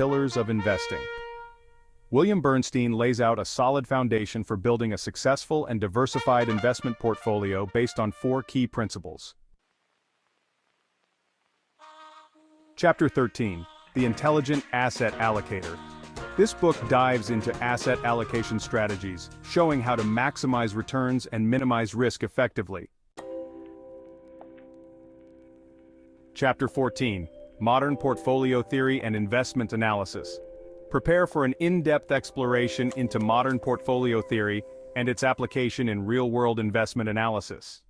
pillars of investing. William Bernstein lays out a solid foundation for building a successful and diversified investment portfolio based on 4 key principles. Chapter 13, The Intelligent Asset Allocator. This book dives into asset allocation strategies, showing how to maximize returns and minimize risk effectively. Chapter 14, Modern Portfolio Theory and Investment Analysis. Prepare for an in-depth exploration into modern portfolio theory and its application in real-world investment analysis.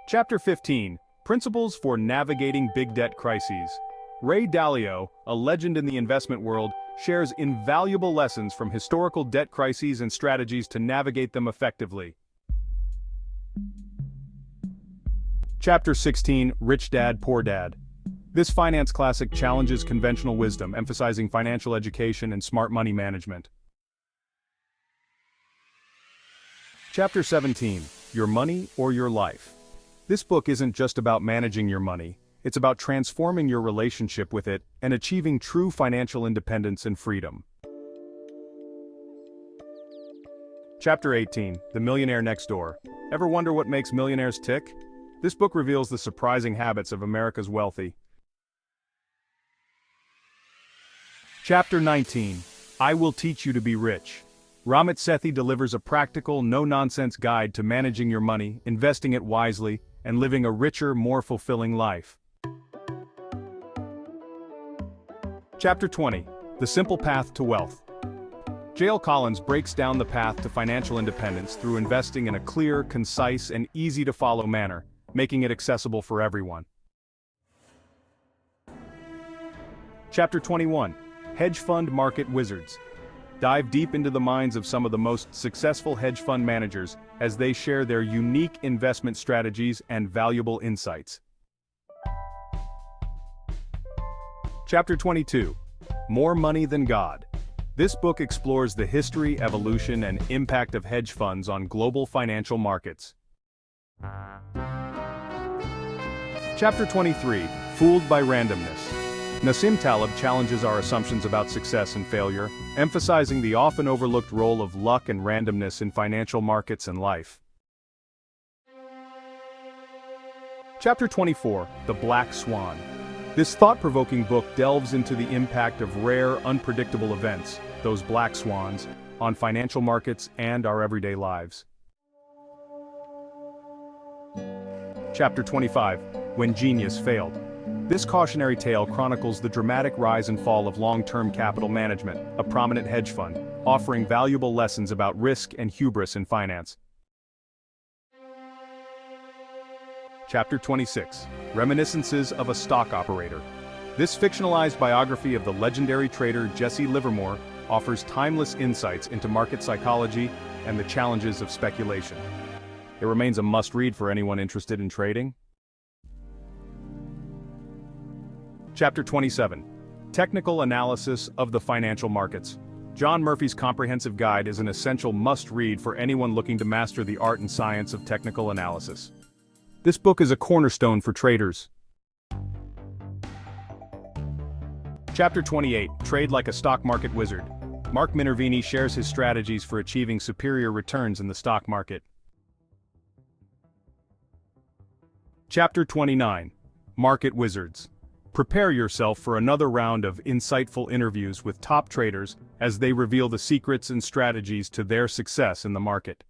Chapter 15, Principles for Navigating Big Debt Crises. Ray Dalio, a legend in the investment world, shares invaluable lessons from historical debt crises and strategies to navigate them effectively. Chapter 16, Rich Dad, Poor Dad. This finance classic challenges conventional wisdom, emphasizing financial education and smart money management. Chapter 17, Your Money or Your Life. This book isn't just about managing your money, it's about transforming your relationship with it and achieving true financial independence and freedom. Chapter 18, The Millionaire Next Door. Ever wonder what makes millionaires tick? This book reveals the surprising habits of America's wealthy. Chapter 19, I Will Teach You to Be Rich. Ramit Sethi delivers a practical, no-nonsense guide to managing your money, investing it wisely, and living a richer, more fulfilling life. Chapter 20, The Simple Path to Wealth. J.L. Collins breaks down the path to financial independence through investing in a clear, concise, and easy-to-follow manner, making it accessible for everyone. Chapter 21, Hedge Fund Market Wizards. Dive deep into the minds of some of the most successful hedge fund managers as they share their unique investment strategies and valuable insights. Chapter 22, More Money Than God. This book explores the history, evolution, and impact of hedge funds on global financial markets. Chapter 23, Fooled by Randomness. Nassim Taleb challenges our assumptions about success and failure, emphasizing the often overlooked role of luck and randomness in financial markets and life. Chapter 24, The Black Swan. This thought-provoking book delves into the impact of rare, unpredictable events, those black swans, on financial markets and our everyday lives. Chapter 25, When Genius Failed. This cautionary tale chronicles the dramatic rise and fall of long-term capital management, a prominent hedge fund, offering valuable lessons about risk and hubris in finance. Chapter 26, Reminiscences of a Stock Operator. This fictionalized biography of the legendary trader Jesse Livermore offers timeless insights into market psychology and the challenges of speculation. It remains a must-read for anyone interested in trading. Chapter 27, Technical Analysis of the Financial Markets. John Murphy's comprehensive guide is an essential must-read for anyone looking to master the art and science of technical analysis. This book is a cornerstone for traders. Chapter 28, Trade Like a Stock Market Wizard. Mark Minervini shares his strategies for achieving superior returns in the stock market. Chapter 29, Market Wizards. Prepare yourself for another round of insightful interviews with top traders as they reveal the secrets and strategies to their success in the market.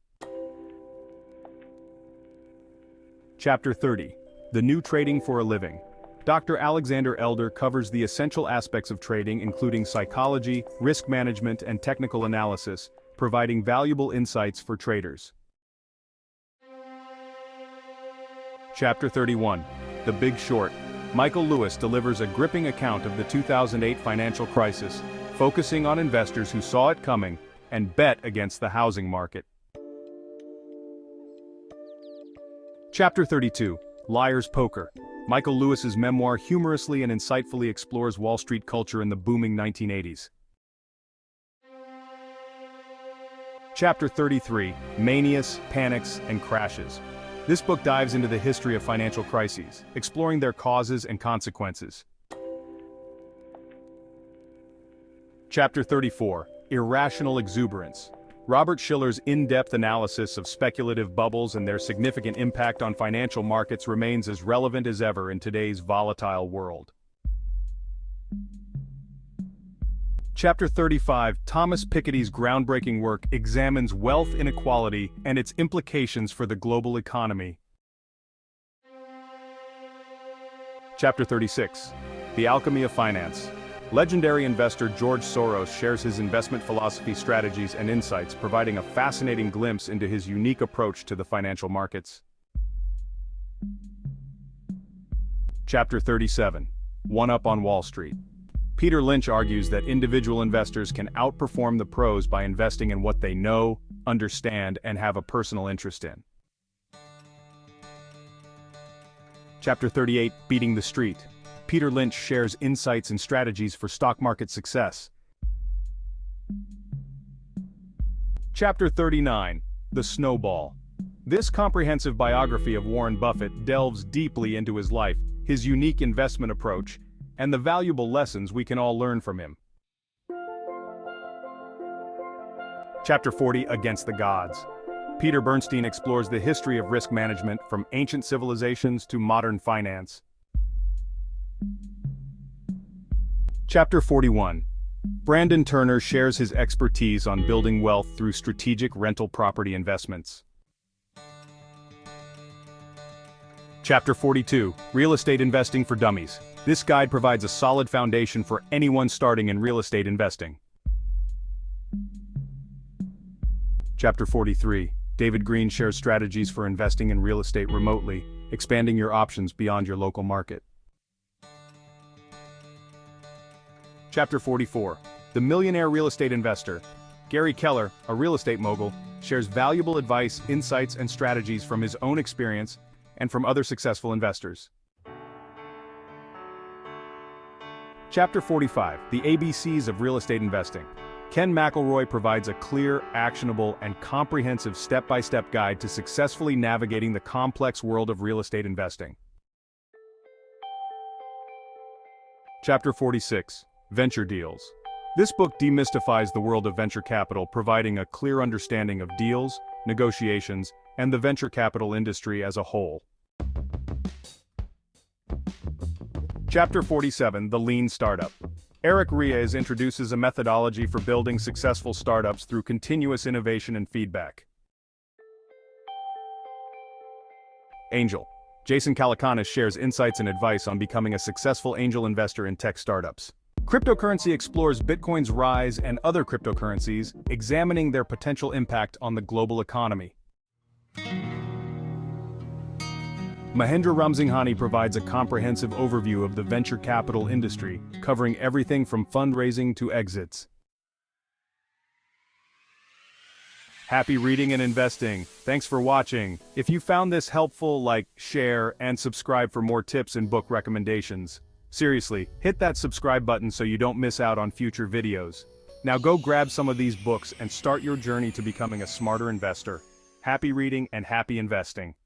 Chapter 30, The New Trading for a Living. Dr. Alexander Elder covers the essential aspects of trading, including psychology, risk management, and technical analysis, providing valuable insights for traders. Chapter 31, The Big Short. Michael Lewis delivers a gripping account of the 2008 financial crisis, focusing on investors who saw it coming and bet against the housing market. Chapter 32, Liar's Poker. Michael Lewis's memoir humorously and insightfully explores Wall Street culture in the booming 1980s. Chapter 33, Manias, Panics, and Crashes. This book dives into the history of financial crises, exploring their causes and consequences. Chapter 34, Irrational Exuberance. Robert Shiller's in-depth analysis of speculative bubbles and their significant impact on financial markets remains as relevant as ever in today's volatile world. Chapter 35, Thomas Piketty's groundbreaking work examines wealth inequality and its implications for the global economy. Chapter 36, The Alchemy of Finance. Legendary investor George Soros shares his investment philosophy, strategies, and insights, providing a fascinating glimpse into his unique approach to the financial markets. Chapter 37, One Up on Wall Street. Peter Lynch argues that individual investors can outperform the pros by investing in what they know, understand, and have a personal interest in. Chapter 38, Beating the Street. Peter Lynch shares insights and strategies for stock market success. Chapter 39, The Snowball. This comprehensive biography of Warren Buffett delves deeply into his life, his unique investment approach, and the valuable lessons we can all learn from him. Chapter 40, Against the Gods. Peter Bernstein explores the history of risk management from ancient civilizations to modern finance. Chapter 41. Brandon Turner shares his expertise on building wealth through strategic rental property investments. Chapter 42. Real Estate Investing for Dummies. This guide provides a solid foundation for anyone starting in real estate investing. Chapter 43. David Green shares strategies for investing in real estate remotely, expanding your options beyond your local market. Chapter 44. The Millionaire Real Estate Investor. Gary Keller, a real estate mogul, shares valuable advice, insights, and strategies from his own experience and from other successful investors. Chapter 45. The ABCs of Real Estate Investing. Ken McElroy provides a clear, actionable, and comprehensive step-by-step guide to successfully navigating the complex world of real estate investing. Chapter 46. Venture Deals. This book demystifies the world of venture capital, providing a clear understanding of deals, negotiations, and the venture capital industry as a whole. Chapter 47, The Lean Startup. Eric Ries introduces a methodology for building successful startups through continuous innovation and feedback. Angel. Jason Calacanis shares insights and advice on becoming a successful angel investor in tech startups. Cryptocurrency explores Bitcoin's rise and other cryptocurrencies, examining their potential impact on the global economy. Mahendra Ramsinghani provides a comprehensive overview of the venture capital industry, covering everything from fundraising to exits. Happy reading and investing. Thanks for watching. If you found this helpful, like, share, and subscribe for more tips and book recommendations. Seriously, hit that subscribe button so you don't miss out on future videos. Now go grab some of these books and start your journey to becoming a smarter investor. Happy reading and happy investing.